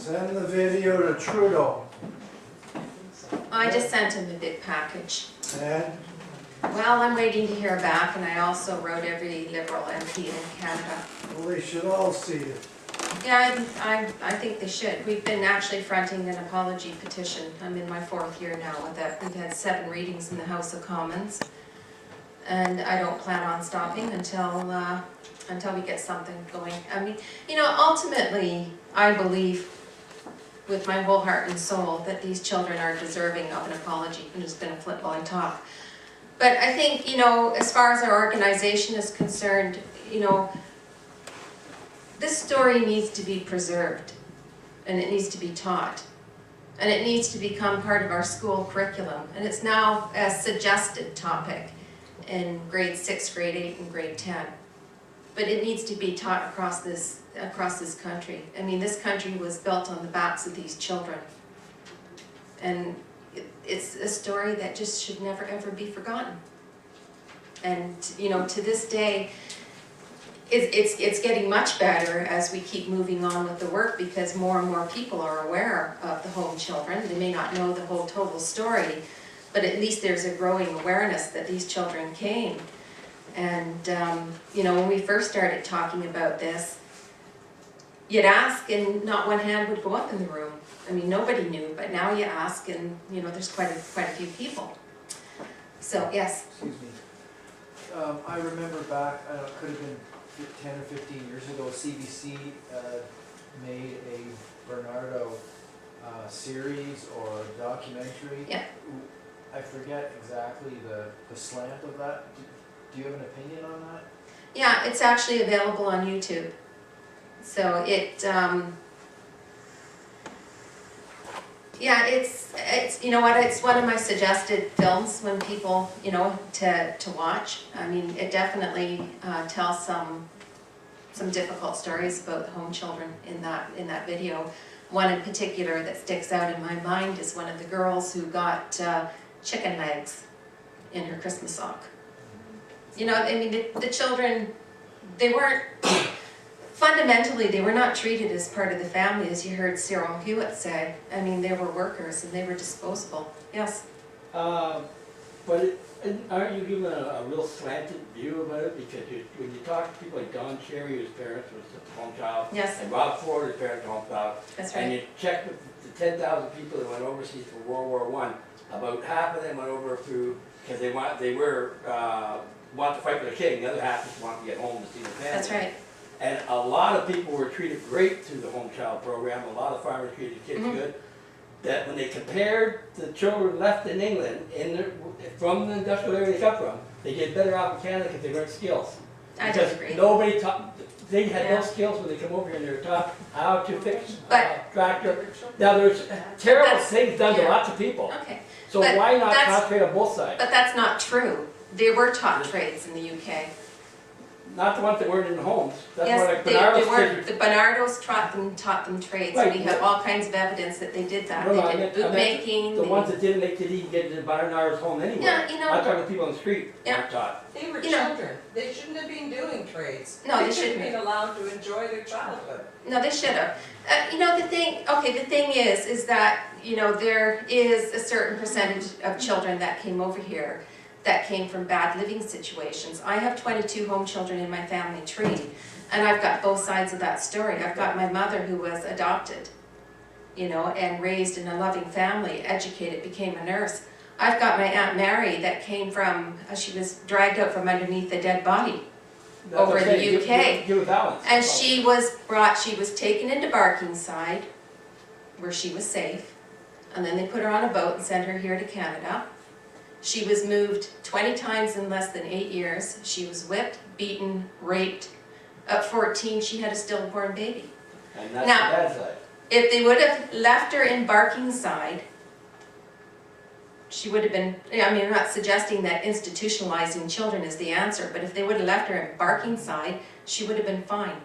Send the video to Trudeau. I just sent him a big package. And Well, I'm waiting to hear back, and I also wrote every Liberal MP in Canada. well, they should all see it. Yeah, I think they should. We've been actually fronting an apology petition. I'm in my 4th year now with it. We've had 7 readings in the House of Commons. And I don't plan on stopping until we get something going. I mean, you know, ultimately, I believe with my whole heart and soul that these children are deserving of an apology. I'm just gonna flip while I talk. But I think, you know, as far as our organization is concerned, you know, this story needs to be preserved, and it needs to be taught, and it needs to become part of our school curriculum. And it's now a suggested topic in grade 6, grade 8, and grade 10. But it needs to be taught across this country. I mean, this country was built on the backs of these children. And it's a story that just should never ever be forgotten. And, you know, to this day, it's getting much better as we keep moving on with the work, because more and more people are aware of the home children. They may not know the whole total story, but at least there's a growing awareness that these children came. And, you know, when we first started talking about this, you'd ask and not one hand would go up in the room. I mean, nobody knew, but now you ask and, you know, there's quite a few people. So, yes. Excuse me. I remember back, it could have been 10 or 15 years ago, CBC made a Bernardo series or documentary. Yeah. I forget exactly the slant of that. Do you have an opinion on that? Yeah, it's actually available on YouTube. So yeah, it's you know what, it's one of my suggested films when people, you know, to watch. I mean, it definitely tells some difficult stories about the home children in that video. One in particular that sticks out in my mind is one of the girls who got chicken legs in her Christmas sock. You know, I mean, the children, they weren't, fundamentally, they were not treated as part of the family, as you heard Cyril Hewitt say. I mean, they were workers and they were disposable. Yes? But aren't you given a real slanted view about it? Because when you talk to people like Don Cherry, whose parents was a home child, Yes. and Rob Ford, whose parents were home child, That's and right. you check with the 10,000 people that went overseas for World War I, about half of them went over through, because they want to fight for the king, the other half just want to get home to see their family. That's right. And a lot of people were treated great through the home child program, a lot of farmers treated kids good, that when they compared the children left in England, from the industrial area they come from, they did better off in Canada because they learned skills. I Because disagree. nobody taught, they had Yeah. no skills when they come over here and they were taught how to fix But- tractor. Now there's terrible That's- things done to yeah. lots of people, Okay. so But why not that's- concentrate on both sides? But that's not true. They were taught trades in the UK. Not the ones that weren't in the homes, that's Yes, what like they Bernardo's were. kids. The Bernardos taught them trades. Right, We have yeah. all kinds of evidence that they did that. No, no, I They did meant- I boot meant making. The they- ones that didn't even get to Bernardo's home anyway. Yeah, you know- I'm talking to people on the street, Yeah. aren't taught. They were You know- children. They shouldn't have been doing trades. No, they They shouldn't shouldn't have have. been allowed to enjoy their childhood. No, they should have. You know, the thing is that, you know, there is a certain percentage of children that came over here that came from bad living situations. I have 22 home children in my family tree, and I've got both sides of that story. I've got my mother who was adopted, you know, and raised in a loving family, educated, became a nurse. I've got my Aunt Mary that came from, she was dragged out from underneath a dead body. That's what Over I'm in the saying, UK. Give a balance. And she was taken into Barkingside, where she was safe, and then they put her on a boat and sent her here to Canada. She was moved 20 times in less than 8 years. She was whipped, beaten, raped. At 14, she had a stillborn baby. And that's Now- the bad side. If they would have left her in Barkingside, she would have been, I mean, I'm not suggesting that institutionalizing children is the answer, but if they would have left her in Barkingside, she would have been fine.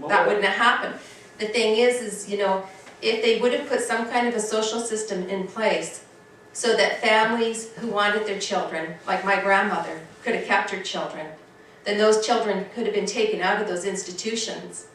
That wouldn't have happened. The thing is, you know, if they would have put some kind of a social system in place so that families who wanted their children, like my grandmother, could have kept her children, then those children could have been taken out of those institutions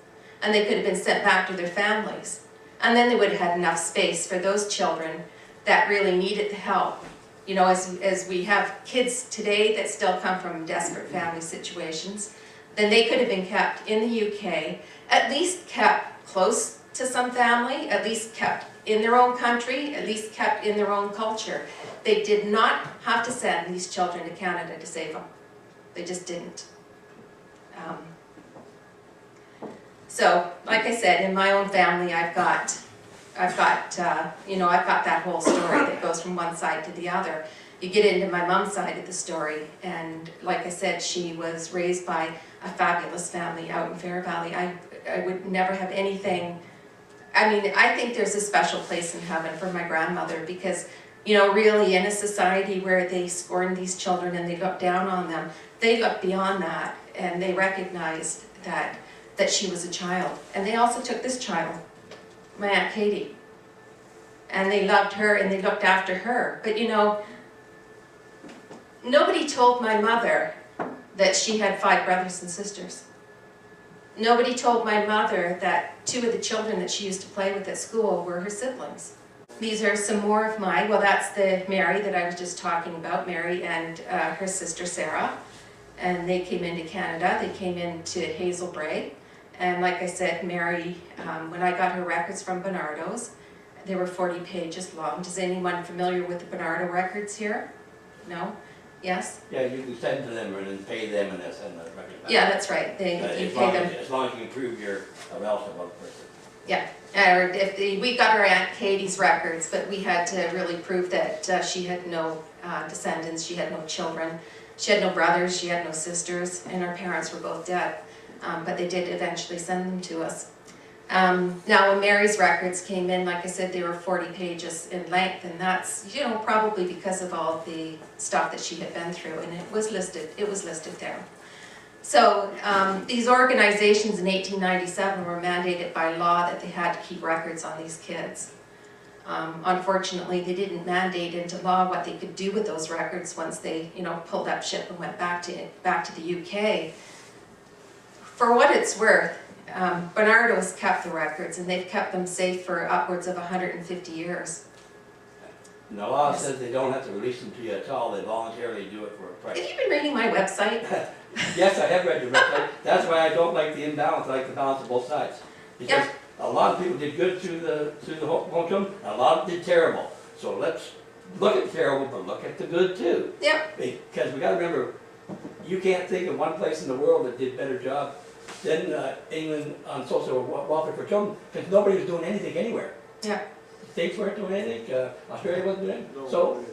and they could have been sent back to their families. And then they would have had enough space for those children that really needed the help. You know, as we have kids today that still come from desperate family situations, then they could have been kept in the UK, at least kept close to some family, at least kept in their own country, at least kept in their own culture. They did not have to send these children to Canada to save them. They just didn't. So, like I said, in my own family, I've got that whole story that goes from one side to the other. You get into my mom's side of the story, and like I said, she was raised by a fabulous family out in Fair Valley. I would never have anything. I mean, I think there's a special place in heaven for my grandmother because, you know, really in a society where they scorn these children and they look down on them, they looked beyond that and they recognized that she was a child. And they also took this child, my Aunt Katie, and they loved her and they looked after her. But you know, nobody told my mother that she had 5 brothers and sisters. Nobody told my mother that 2 of the children that she used to play with at school were her siblings. These are some more of well, that's the Mary that I was just talking about, Mary and her sister Sarah. And they came into Canada, they came into Hazel Brae. And like I said, Mary, when I got her records from Bernardo's, they were 40 pages long. Is anyone familiar with the Bernardo records here? No? Yes? Yeah, you can send to them and then pay them and they'll send the record back. Yeah, that's right. You pay them. As long as you can prove you're a relative of the person. Yeah, or we got our Aunt Katie's records, but we had to really prove that she had no descendants, she had no children, she had no brothers, she had no sisters, and her parents were both dead. But they did eventually send them to us. Now when Mary's records came in, like I said, they were 40 pages in length, and that's, you know, probably because of all the stuff that she had been through, and it was listed there. So these organizations in 1897 were mandated by law that they had to keep records on these kids. Unfortunately, they didn't mandate into law what they could do with those records once they, you know, pulled up ship and went back to the UK. For what it's worth, Bernardo's kept the records, and they've kept them safe for upwards of 150 years. And the law says they don't have to release them to you at all, they voluntarily do it for a price. Have you been reading my website? Yes, I have read your website. That's why I don't like the imbalance, I like the balance of both sides. Because a lot of people did good through the home children, and a lot did terrible. So let's look at the terrible, but look at the good too. Yep. Because we gotta remember, you can't think of one place in the world that did a better job than England on social welfare for children, because nobody was doing anything anywhere. Yeah. The States weren't doing anything, Australia wasn't doing anything. So,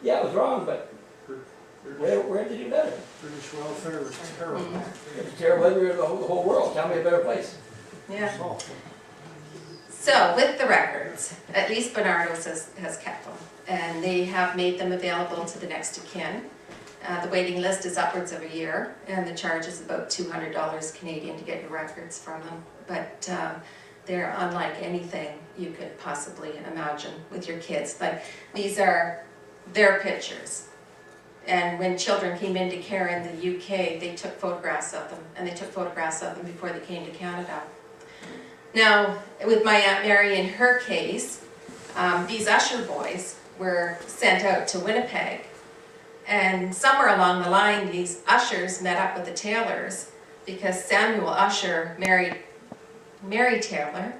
yeah, it was wrong, but where did they do better? British welfare was terrible. It was terrible everywhere, the whole world. Tell me a better place. Yeah. So with the records, at least Bernardo's has kept them, and they have made them available to the next of kin. The waiting list is upwards of a year, and the charge is about $200 Canadian to get your records from them. But they're unlike anything you could possibly imagine with your kids. Like, these are their pictures. And when children came into care in the UK, they took photographs of them, and they took photographs of them before they came to Canada. Now, with my Aunt Mary in her case, these usher boys were sent out to Winnipeg. And somewhere along the line, these ushers met up with the Taylors because Samuel Usher married Mary Taylor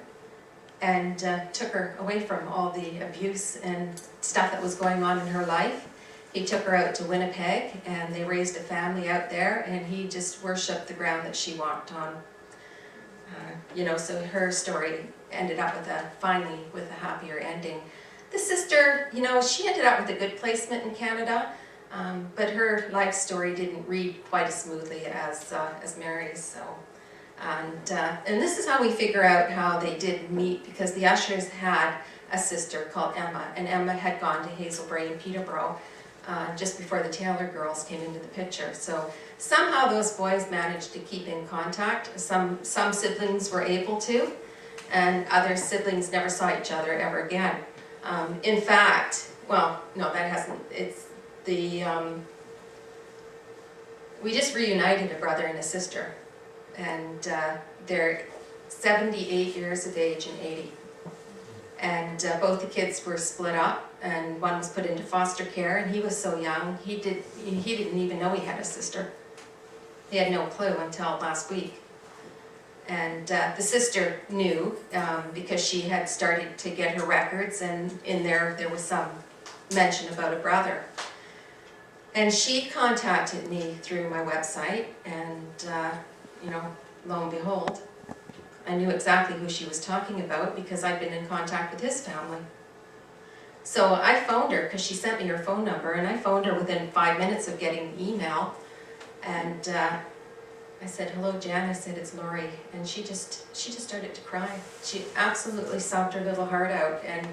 and took her away from all the abuse and stuff that was going on in her life. He took her out to Winnipeg, and they raised a family out there, and he just worshipped the ground that she walked on. You know, so her story ended up finally with a happier ending. The sister, you know, she ended up with a good placement in Canada. But her life story didn't read quite as smoothly as Mary's. So, and this is how we figure out how they did meet, because the Ushers had a sister called Emma, and Emma had gone to Hazel Brae in Peterborough just before the Taylor girls came into the picture. So somehow those boys managed to keep in contact. Some siblings were able to, and other siblings never saw each other ever again. In fact, well, no, that hasn't. It's we just reunited a brother and a sister, and they're 78 years of age and 80. And both the kids were split up, and one was put into foster care, and he was so young, he didn't even know he had a sister. He had no clue until last week. And the sister knew because she had started to get her records, and in there was some mention about a brother. And she contacted me through my website, and you know, lo and behold, I knew exactly who she was talking about because I'd been in contact with his family. So I phoned her because she sent me her phone number, and I phoned her within 5 minutes of getting the email. And I said, "Hello, Jan." I said, "It's Lori." And she just started to cry. She absolutely sobbed her little heart out. And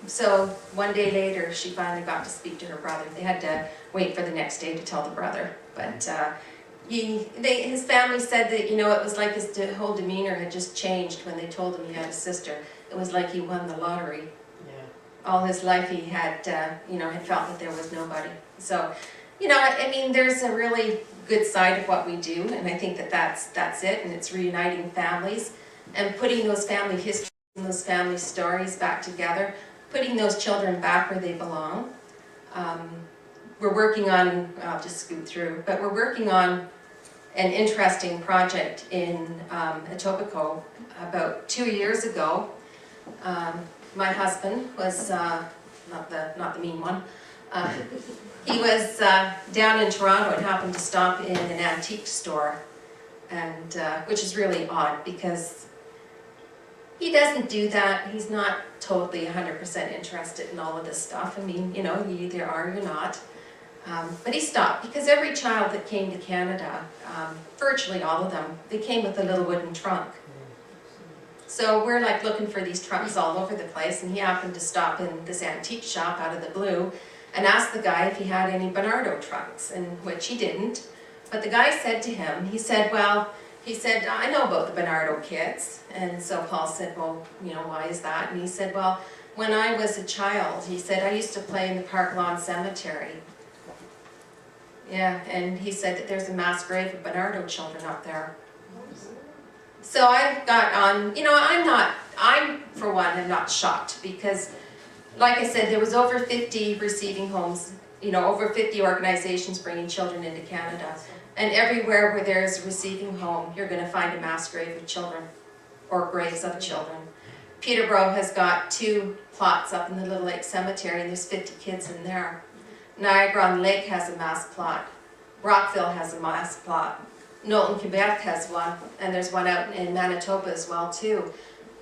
so one day later, she finally got to speak to her brother. They had to wait for the next day to tell the brother. But his family said that, you know, it was like his whole demeanor had just changed when they told him he had a sister. It was like he won the lottery. Yeah. All his life he had, you know, had felt that there was nobody. So, you know, I mean, there's a really good side of what we do, and I think that that's it, and it's reuniting families and putting those family histories and those family stories back together, putting those children back where they belong. We're working on, I'll just scoot through, but we're working on an interesting project in Etobicoke. About 2 years ago, my husband was, not the mean one, he was down in Toronto and happened to stop in an antique store, and which is really odd because he doesn't do that. He's not totally 100% interested in all of this stuff. I mean, you know, you either are or you're not. But he stopped because every child that came to Canada, virtually all of them, they came with a little wooden trunk. So we're like looking for these trunks all over the place, and he happened to stop in this antique shop out of the blue and asked the guy if he had any Bernardo trunks, and which he didn't. But the guy said to him, he said, "I know about the Bernardo kids." And so Paul said, "Well, you know, why is that?" And he said, "Well, when I was a child," he said, "I used to play in the Park Lawn Cemetery." Yeah, and he said that there's a mass grave of Bernardo children up there. So I got on, you know, I'm for one, am not shocked because, like I said, there was over 50 receiving homes, you know, over 50 organizations bringing children into Canada. And everywhere where there's a receiving home, you're going to find a mass grave of children or graves of children. Peterborough has got 2 plots up in the Little Lake Cemetery, and there's 50 kids in there. Niagara-on-the-Lake has a mass plot. Rockville has a mass plot. Knowlton, Quebec has one, and there's one out in Manitoba as well too.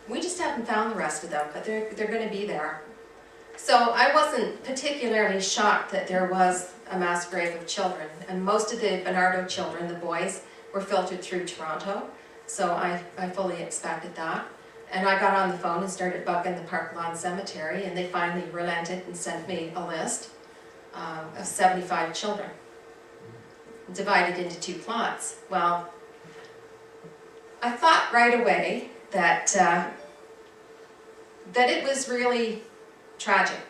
We just haven't found the rest of them, but they're going to be there. So I wasn't particularly shocked that there was a mass grave of children, and most of the Bernardo children, the boys, were filtered through Toronto, so I fully expected that. And I got on the phone and started bugging the Park Lawn Cemetery, and they finally relented and sent me a list of 75 children, divided into 2 plots. Well, I thought right away that it was really tragic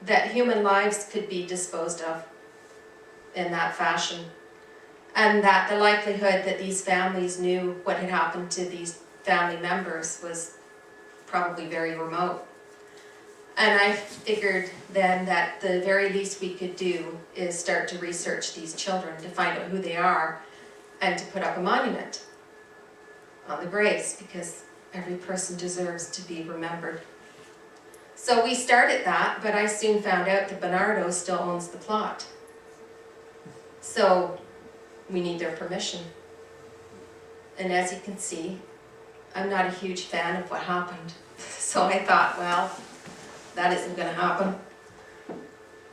that human lives could be disposed of in that fashion, and that the likelihood that these families knew what had happened to these family members was probably very remote. And I figured then that the very least we could do is start to research these children to find out who they are and to put up a monument on the graves, because every person deserves to be remembered. So we started that, but I soon found out that Bernardo still owns the plot. So we need their permission. And as you can see, I'm not a huge fan of what happened. So I thought, well, that isn't going to happen.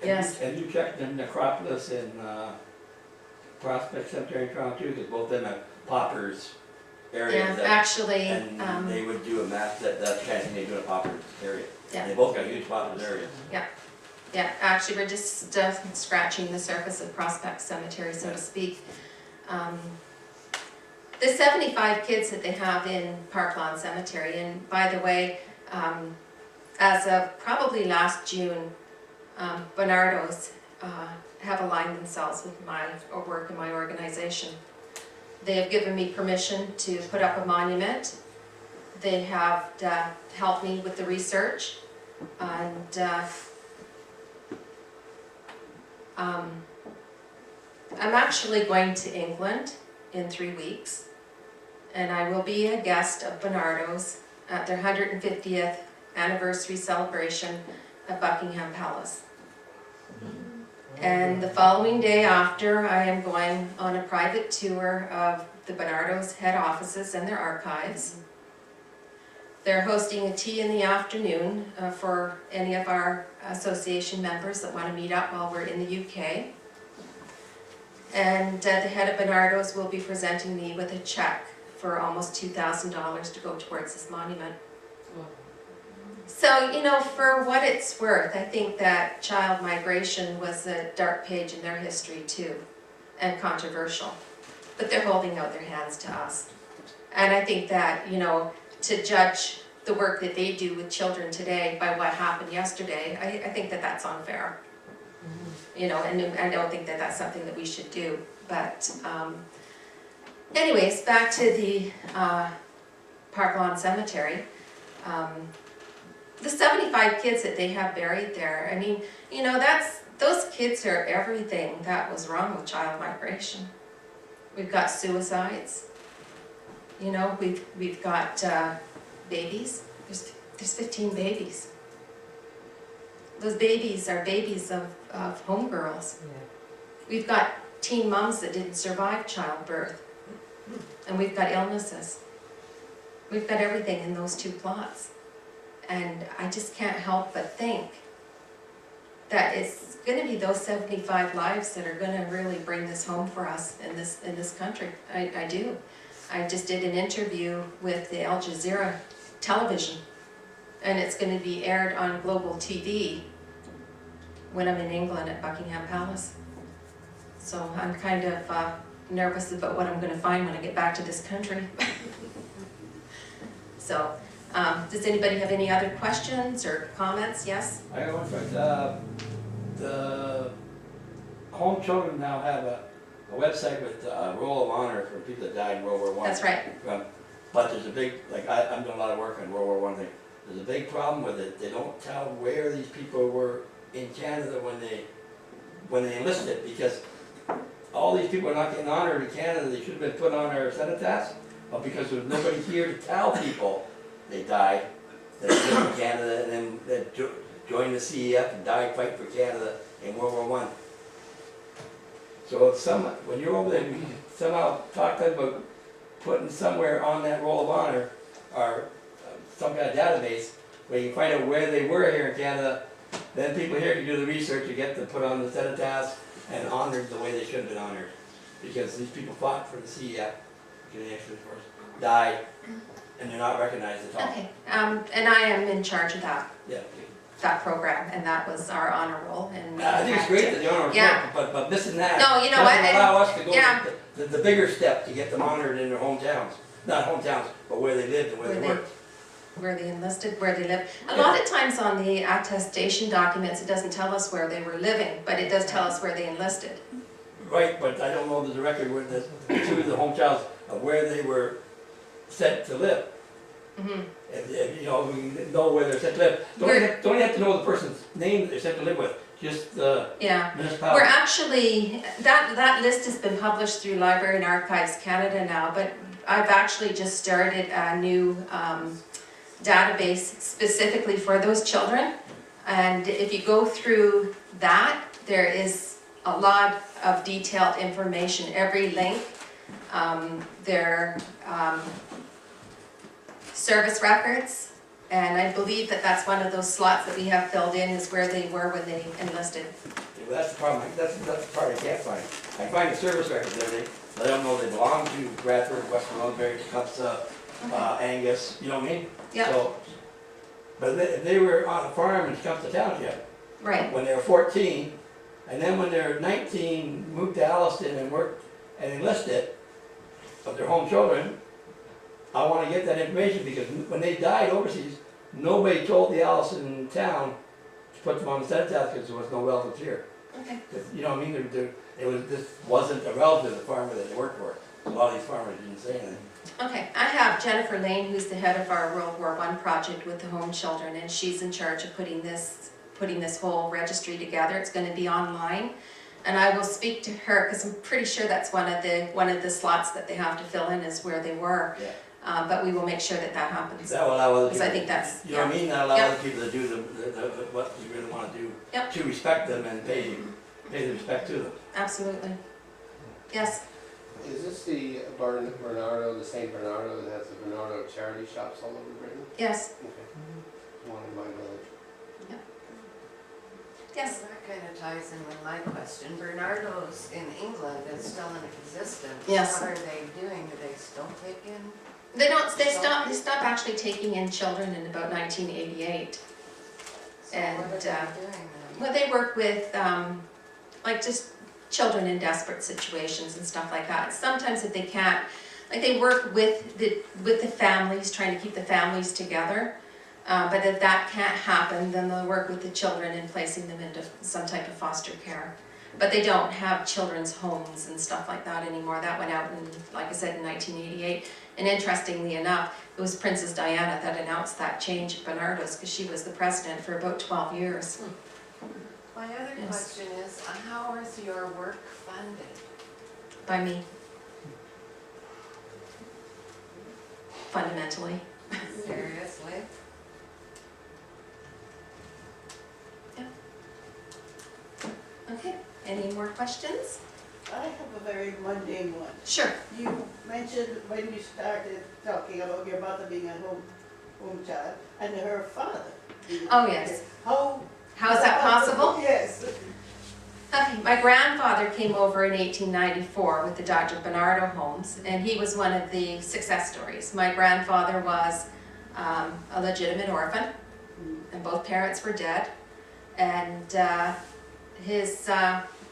Yes. Have you checked the necropolis in Prospect Cemetery in Toronto too? Because both of them have paupers areas. Yeah, actually, And they would do a map that's the kind of thing they do in a paupers area. Yeah. They both got huge paupers areas. yeah, actually we're just scratching the surface of Prospect Cemetery, so to speak. The 75 kids that they have in Park Lawn Cemetery, and by the way, as of probably last June, Bernardos have aligned themselves with my work in my organization. They have given me permission to put up a monument. They have helped me with the research, and I'm actually going to England in 3 weeks, and I will be a guest of Bernardo's at their 150th anniversary celebration at Buckingham Palace. And the following day after, I am going on a private tour of the Bernardo's head offices and their archives. They're hosting a tea in the afternoon for any of our association members that want to meet up while we're in the UK. And the head of Bernardo's will be presenting me with a check for almost $2,000 to go towards this monument. So, you know, for what it's worth, I think that child migration was a dark page in their history too, and controversial. But they're holding out their hands to us. And I think that, you know, to judge the work that they do with children today by what happened yesterday, I think that that's unfair. You know, and I don't think that that's something that we should do. But anyways, back to the Park Lawn Cemetery. The 75 kids that they have buried there, I mean, you know, those kids are everything that was wrong with child migration. We've got suicides, you know, we've got babies. There's 15 babies. Those babies are babies of homegirls. We've got teen moms that didn't survive childbirth, and we've got illnesses. We've got everything in those two plots. And I just can't help but think that it's going to be those 75 lives that are going to really bring this home for us in this country. I do. I just did an interview with the Al Jazeera television, and it's going to be aired on global TV when I'm in England at Buckingham Palace. So I'm kind of nervous about what I'm going to find when I get back to this country. So. Does anybody have any other questions or comments? Yes? I got one question. The home children now have a website with Roll of Honor for people that died in World War I. That's right. But there's a big, like I'm doing a lot of work on World War I thing. There's a big problem with it. They don't tell where these people were in Canada when they enlisted, because all these people are not getting honored in Canada. They should have been put on our cenotaphs, but because there's nobody here to tell people they died, they lived in Canada, and then they joined the CEF and died fighting for Canada in World War I. So when you're over there, we somehow talk about putting somewhere on that Roll of Honor or some kind of database where you can find out where they were here in Canada. Then people here can do the research to get them put on the cenotaphs and honored the way they should have been honored. Because these people fought for the CEF, died, and they're not recognized at all. Okay. And I am in charge of that Yeah. program, and that was our honor roll. And I think it's great that the honor roll, Yeah. but missing that No, you know what, doesn't allow us to go yeah. the bigger step to get them honored in their hometowns. Not hometowns, but where they lived and where they worked. Where they enlisted, where they live. A lot of times on the attestation documents, it doesn't tell us where they were living, but it does tell us where they enlisted. Right, but I don't know if there's a record where the two of the hometowns of where they were sent to live. Mm-hmm. If, you know, we know where they're sent to live. Don't have to know the person's name that they're sent to live with, just the municipality. We're actually, that list has been published through Library and Archives Canada now, but I've actually just started a new database specifically for those children. And if you go through that, there is a lot of detailed information, every link, their service records, and I believe that that's one of those slots that we have filled in is where they were when they enlisted. Yeah, well, that's the problem. That's the part I can't find. I find the service records there. They don't know they belong to Bradford, Western Mulberry, Tecumseh, Angus. You know what I mean? Yeah. So, but they were on a farm in Tecumseh Township Right. when they were 14, and then when they're 19, moved to Alliston and worked and enlisted. But their home children, I want to get that information because when they died overseas, nobody told the Alliston town to put them on the cenotaph because there was no relatives here. Okay. You know what I mean? This wasn't a relative of the farmer that they worked for. A lot of these farmers didn't say anything. Okay, I have Jennifer Lane, who's the head of our World War I project with the home children, and she's in charge of putting this whole registry together. It's gonna be online. And I will speak to her, because I'm pretty sure that's one of the slots that they have to fill in is where they were. Yeah. But we will make sure that that happens. That will allow other Because people. I think that's, You know what I yeah. mean? That allow Yep. other people to do what you really wanna do. Yep. To respect them and pay the respect to them. Absolutely. Yes, Is this the Bernardo, the St. Bernardo that has the Bernardo charity shops all over Britain? yes, Okay. One in my village. yes. That kind of ties in with my question. Bernardo's in England is still in existence. Yes. What are they doing? Do they still take in? They stopped actually taking in children in about 1988. So And, what are they doing then? Well, they work with, like just children in desperate situations and stuff like that. Sometimes if they can't, like they work with the families, trying to keep the families together. But if that can't happen, then they'll work with the children and placing them into some type of foster care. But they don't have children's homes and stuff like that anymore. That went out in, like I said, in 1988. And interestingly enough, it was Princess Diana that announced that change at Bernardo's because she was the president for about 12 years. My other Yes. question is, how is your work funded? By me. Fundamentally. Seriously? Okay, any more questions? I have a very mundane one. Sure. You mentioned when you started talking about your mother being a home child and her father. Oh, yes. How is that possible? Yes. Okay, my grandfather came over in 1894 with the Dr. Bernardo homes, and he was one of the success stories. My grandfather was a legitimate orphan, and both parents were dead, and his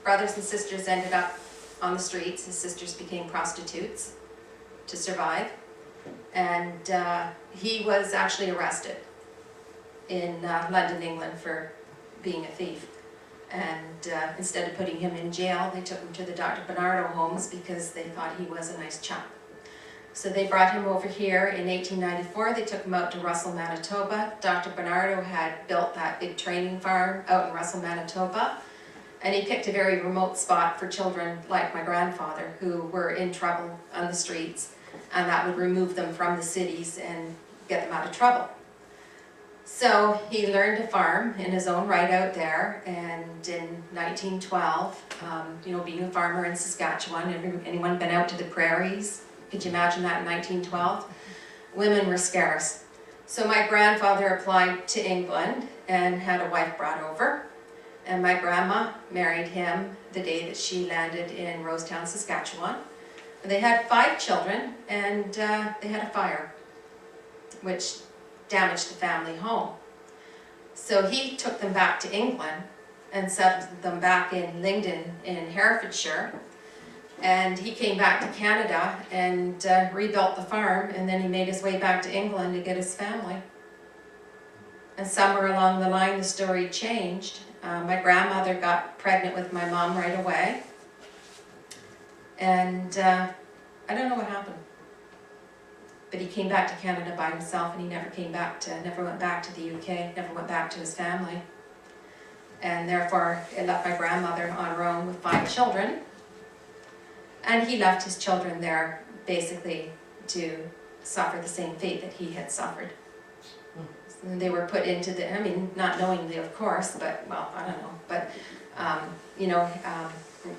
brothers and sisters ended up on the streets. His sisters became prostitutes to survive, and he was actually arrested in London, England for being a thief. And instead of putting him in jail, they took him to the Dr. Bernardo homes because they thought he was a nice chap. So they brought him over here in 1894. They took him out to Russell, Manitoba. Dr. Bernardo had built that big training farm out in Russell, Manitoba. And he picked a very remote spot for children like my grandfather who were in trouble on the streets, and that would remove them from the cities and get them out of trouble. So he learned to farm in his own right out there, and in 1912, being a farmer in Saskatchewan, anyone been out to the prairies? Could you imagine that in 1912? Women were scarce. So my grandfather applied to England and had a wife brought over, and my grandma married him the day that she landed in Rosetown, Saskatchewan. And they had 5 children, and they had a fire, which damaged the family home. So he took them back to England and settled them back in Lingdon in Herefordshire. And he came back to Canada and rebuilt the farm, and then he made his way back to England to get his family. And somewhere along the line the story changed. My grandmother got pregnant with my mom right away. And I don't know what happened. But he came back to Canada by himself, and he never went back to the UK, never went back to his family. And therefore, it left my grandmother on her own with 5 children. And he left his children there basically to suffer the same fate that he had suffered. And they were put into not knowingly of course, but, well, I don't know. But,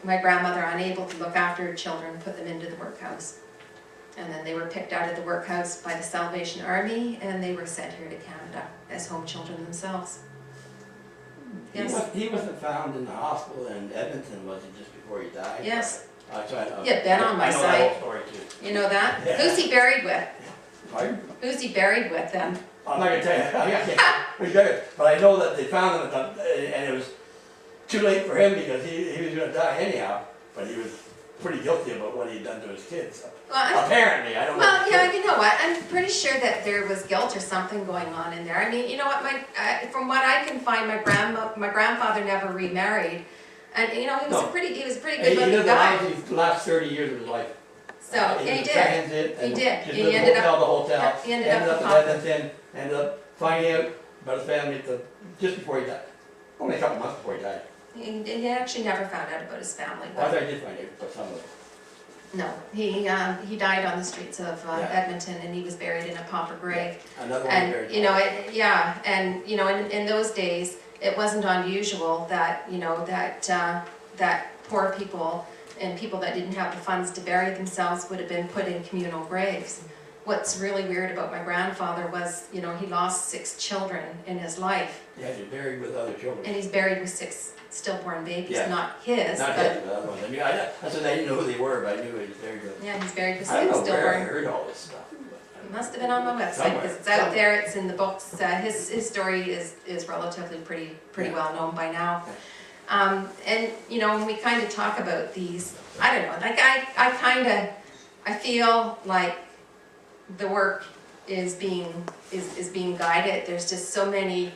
my grandmother, unable to look after her children, put them into the workhouse. And then they were picked out of the workhouse by the Salvation Army, and they were sent here to Canada as home children themselves. Yes. He wasn't found in the hospital in Edmonton, was he, just before he died? Yes. Yeah, Ben on my I know side. that whole story too. You know that? Yeah. Who's he buried with? Pardon? Who's he buried with then? I'm not gonna tell you. I can't. But I know that they found him and it was too late for him because he was gonna die anyhow. But he was pretty guilty about what he'd done to his kids. Well, Apparently, I don't know. Well, yeah, you know what? I'm pretty sure that there was guilt or something going on in there. I mean, you know what? From what I can find, my grandfather never remarried, and he was a pretty good He looking lived guy. the last 30 years of his life. So, yeah, he did. Transit He and did. just He lived ended hotel up- to hotel. yep, he ended up in in Edmonton, ended up finding out about his family just before he died. Only a couple months before he died. He actually never found out about his family, Well, I but thought I did find out, but some of it. no, he died on the streets of Yeah. Edmonton, and he was buried in a pauper grave. Another one And, buried. you know, yeah, and, you know, in those days, it wasn't unusual that, you know, that poor people and people that didn't have the funds to bury themselves would have been put in communal graves. What's really weird about my grandfather was, you know, he lost 6 children in his life, Yeah, he's buried with other children. and he's buried with 6 stillborn babies, Yeah. not his, Not but, his, but other ones. I knew, I said I didn't know who they were, but I knew he was buried with. yeah, he's buried with I don't 6 know where I stillborn. heard all this stuff. It must have been on my website, Somewhere, because it's out somewhere. there, it's in the books, his story is relatively pretty Yeah. well known by now. And, you know, when we kind of talk about these, I don't know, like I feel like the work is being guided. There's just so many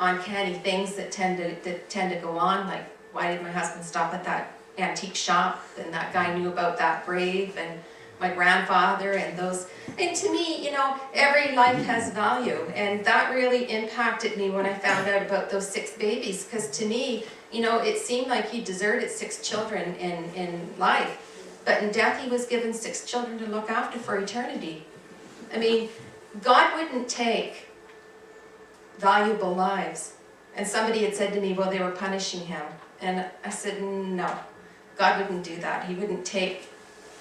uncanny things that tend to go on, like why did my husband stop at that antique shop, and that guy knew about that grave, and my grandfather, and those, and to me, you know, every life has value, and that really impacted me when I found out about those 6 babies, because to me, you know, it seemed like he deserted 6 children in life, but in death he was given 6 children to look after for eternity. I mean, God wouldn't take valuable lives. And somebody had said to me, well, they were punishing him. And I said, no, God wouldn't do that. He wouldn't take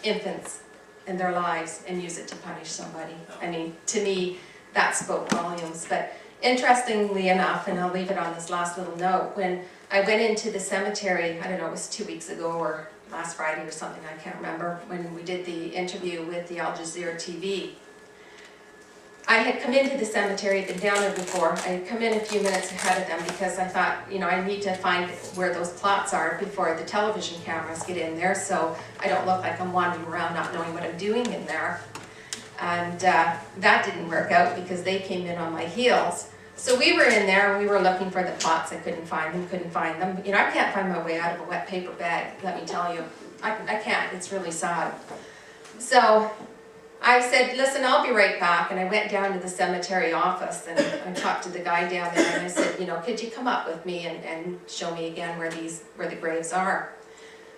infants and their lives and use it to punish somebody. I mean, to me, that spoke volumes. But interestingly enough, and I'll leave it on this last little note, when I went into the cemetery, I don't know, it was 2 weeks ago or last Friday or something, I can't remember, when we did the interview with the Al Jazeera TV. I had come into the cemetery, been down there before. I had come in a few minutes ahead of them because I thought, you know, I need to find where those plots are before the television cameras get in there, so I don't look like I'm wandering around not knowing what I'm doing in there. And that didn't work out because they came in on my heels. So we were in there and we were looking for the plots. I couldn't find them. You know, I can't find my way out of a wet paper bag, let me tell you. I can't, it's really sad. So I said, listen, I'll be right back, and I went down to the cemetery office and I talked to the guy down there, and I said, you know, could you come up with me and show me again where the graves are?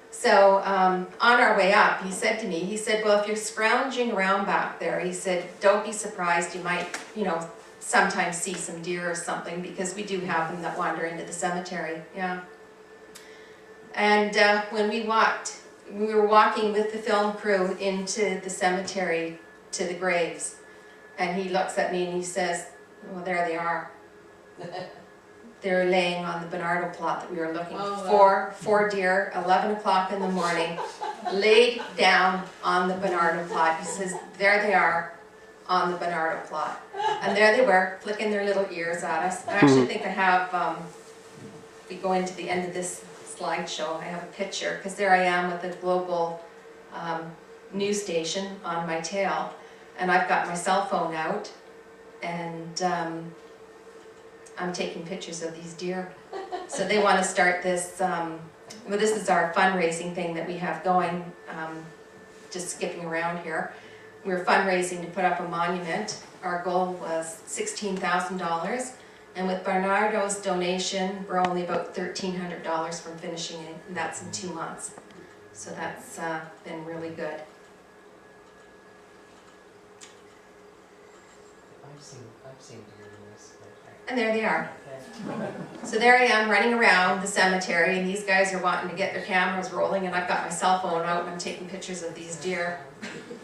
So on our way up, he said to me, he said, well, if you're scrounging around back there, he said, don't be surprised, you might, you know, sometimes see some deer or something, because we do have them that wander into the cemetery, yeah. And when we were walking with the film crew into the cemetery to the graves, and he looks at me and he says, well, there they are. They're laying on the Bernardo plot that we were looking for. 4 deer, 11 o'clock in the morning, laid down on the Bernardo plot. He says, there they are on the Bernardo plot. And there they were, flicking their little ears at us. I actually think I have, we go into the end of this slideshow, I have a picture, because there I am with a global news station on my tail, and I've got my cell phone out, and I'm taking pictures of these deer. So they want to start this, well, this is our fundraising thing that we have going, just skipping around here. We're fundraising to put up a monument. Our goal was $16,000. And with Bernardo's donation, we're only about $1,300 from finishing it, and that's in 2 months. So that's been really good. I've seen deer in this. And there they are. Okay. So there I am running around the cemetery, and these guys are wanting to get their cameras rolling, and I've got my cell phone out and I'm taking pictures of these deer.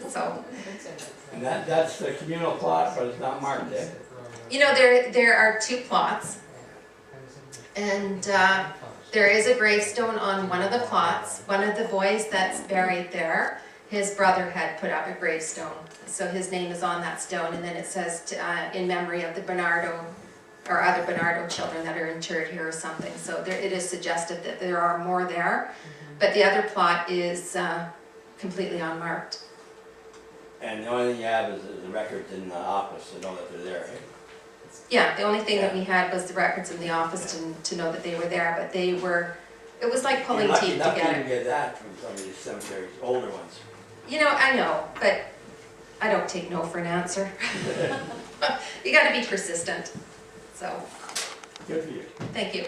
So, And that's the communal plot, but it's not marked there. you know, there are 2 plots, and there is a gravestone on one of the plots. One of the boys that's buried there, his brother had put up a gravestone. So his name is on that stone, and then it says in memory of the Bernardo or other Bernardo children that are interred here or something. So there, it is suggested that there are more there, but the other plot is completely unmarked. And the only thing you have is the records in the office to know that they're there, right? Yeah, the only thing that we had was the records in the office to know that they were there, but they were, it was like pulling You're lucky teeth enough to together. even get that from some of these cemeteries, older ones. You know, I know, but I don't take no for an answer. You gotta be persistent, so, Good for you. thank you.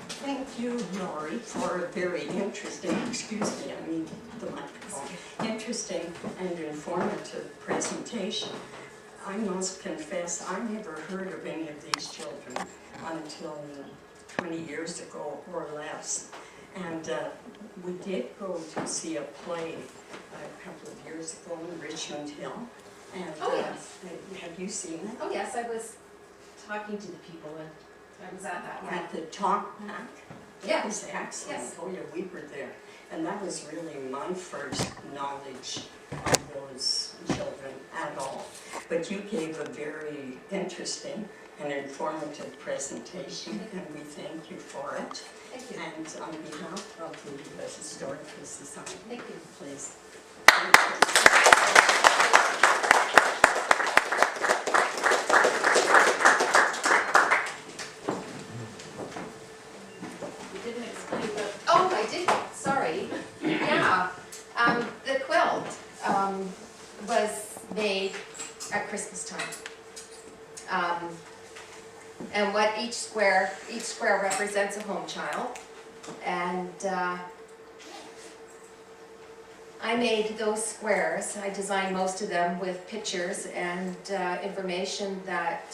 Thank you, Lori, for a very interesting, excuse me, I mean the microphone, interesting and informative presentation. I must confess, I never heard of any of these children until 20 years ago or less. And we did go to see a play a couple of years ago in Richmond Hill. And Oh, yes. have you seen it? Oh, yes, I was talking to the people when I was at that one. At the Talk Back? Yeah. That was excellent. Yes. Oh, yeah, we were there. And that was really my first knowledge of those children at all. But you gave a very interesting and informative presentation, and we thank you for it. Thank you. And on behalf of the Historical Society, Thank you. please. You didn't explain the... Oh, I did, sorry. Yeah, the quilt, was made at Christmas time. And what each square represents a home child. And, I made those squares. I designed most of them with pictures and information that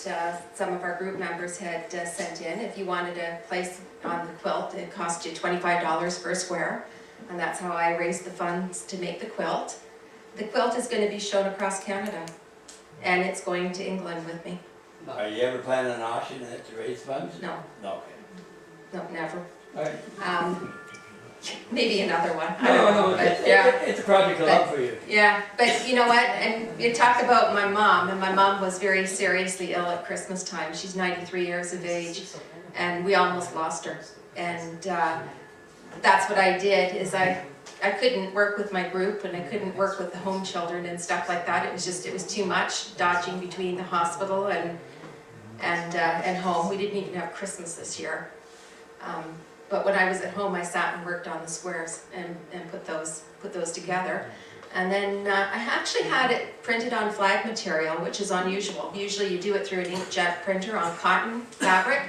some of our group members had sent in. If you wanted a place on the quilt, it cost you $25 per square. And that's how I raised the funds to make the quilt. The quilt is going to be shown across Canada. And it's going to England with me. Are you ever planning on auctioning it to raise funds? No, No, okay. no, never. All right. Maybe another one. I No, don't know, no, but it's, yeah. it's a project of love for you. Yeah, but you know what, and you talk about my mom, and my mom was very seriously ill at Christmas time. She's 93 years of age, and we almost lost her. And that's what I did, is I couldn't work with my group, and I couldn't work with the home children and stuff like that. It was too much, dodging between the hospital and home. We didn't even have Christmas this year. But when I was at home, I sat and worked on the squares and put those together. And then I actually had it printed on flag material, which is unusual. Usually you do it through an inkjet printer on cotton fabric,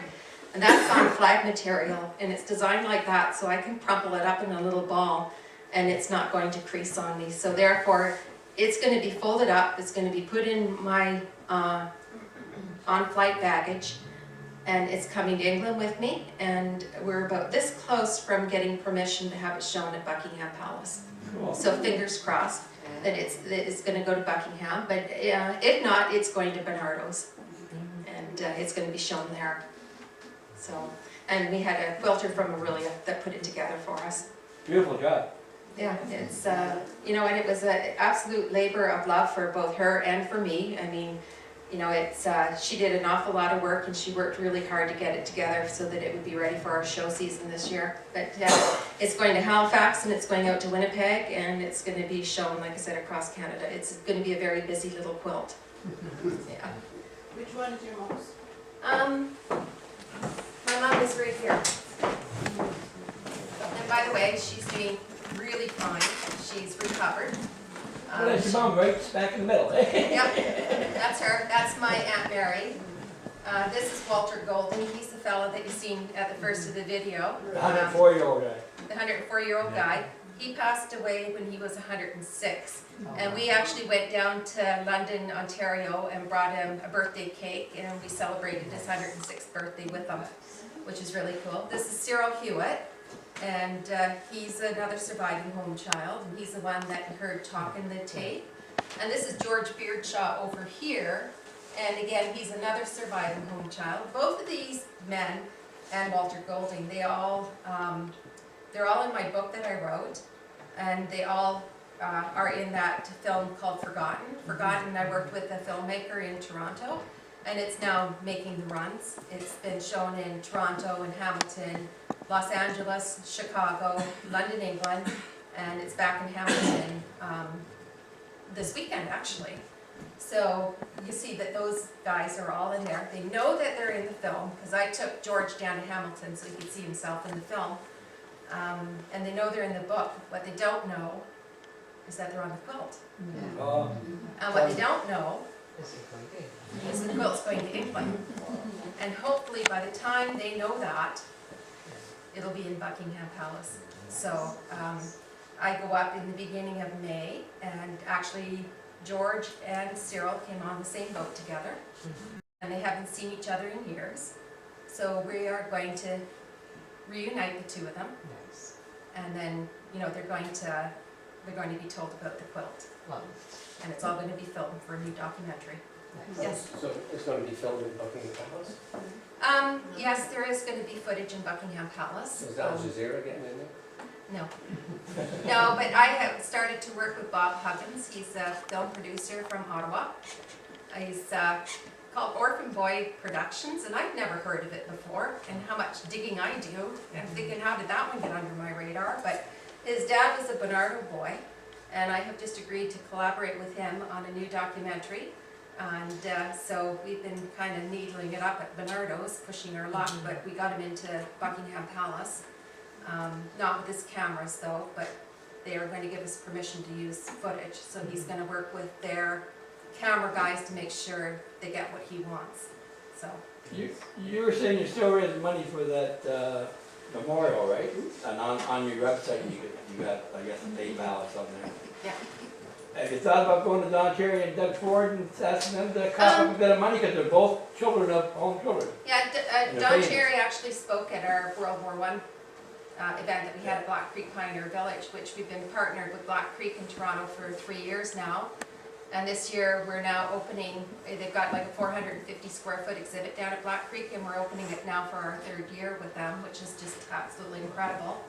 and that's on flag material, and it's designed like that so I can crumple it up in a little ball and it's not going to crease on me. So therefore, it's going to be folded up, it's going to be put in my on-flight baggage, and it's coming to England with me, and we're about this close from getting permission to have it shown at Buckingham Palace. Cool. So fingers crossed that it's going to go to Buckingham, but if not, it's going to Bernardo's, and it's going to be shown there. So, and we had a quilter from Aurelia that put it together for us. Beautiful job. Yeah, it's you know, and it was an absolute labor of love for both her and for me. I mean, you know, it's she did an awful lot of work, and she worked really hard to get it together so that it would be ready for our show season this year. But it's going to Halifax, and it's going out to Winnipeg, and it's going to be shown, like I said, across Canada. It's going to be a very busy little quilt. Yeah. Which one is your mom's? My mom is right here. And by the way, she's doing really fine. She's recovered. Well, that's your mom right back in the middle. Yep, that's her. That's my Aunt Mary. This is Walter Golden. He's the fellow that you seen at the first of the video. The 104-year-old guy. The 104-year-old guy. He passed away when he was 106. And we actually went down to London, Ontario, and brought him a birthday cake, and we celebrated his 106th birthday with him, which is really cool. This is Cyril Hewitt. And he's another surviving home child, and he's the one that heard talking the tape. And this is George Beardshaw over here, and again, he's another surviving home child. Both of these men and Walter Golding, they're all in my book that I wrote, and they all are in that film called Forgotten. Forgotten, I worked with a filmmaker in Toronto, and it's now making the runs. It's been shown in Toronto and Hamilton, Los Angeles, Chicago, London, England, and it's back in Hamilton this weekend, actually. So you see that those guys are all in there. They know that they're in the film, because I took George down to Hamilton so he could see himself in the film. And they know they're in the book. What they don't know is that they're on the quilt. And what they don't know Is it going to? is the quilt's going to England. And hopefully by the time they know that, it'll be in Buckingham Palace. So I go up in the beginning of May, and actually George and Cyril came on the same boat together, and they haven't seen each other in years. So we are going to reunite the two of them, Nice. and then, you know, they're going to be told about the quilt, Lovely. and it's all going to be filmed for a new documentary. Nice. Yes. So it's gonna be filmed in Buckingham Palace? Yes, there is going to be footage in Buckingham Palace. Is that Al Jazeera getting in there? No. No, but I have started to work with Bob Huggins. He's a film producer from Ottawa. He's called Orphan Boy Productions, and I've never heard of it before, and how much digging I do. I'm thinking, how did that one get under my radar? But his dad was a Bernardo boy, and I have just agreed to collaborate with him on a new documentary. And so we've been kind of needling it up at Bernardo's, pushing our luck, but we got him into Buckingham Palace. Not with his cameras though, but they are going to give us permission to use footage. So he's going to work with their camera guys to make sure they get what he wants. So You were saying you still raising money for that memorial, right? And on your website, you got, I guess, a PayPal or something. yeah. Have you thought about going to Don Cherry and Doug Ford and asking them to cough up a bit of money, because they're both children of home children? Yeah, And Don they're famous. Cherry actually spoke at our World War I event that we had at Black Creek Pioneer Village, which we've been partnered with Black Creek in Toronto for 3 years now. And this year we're now opening, they've got like a 450 square foot exhibit down at Black Creek, and we're opening it now for our 3rd year with them, which is just absolutely incredible.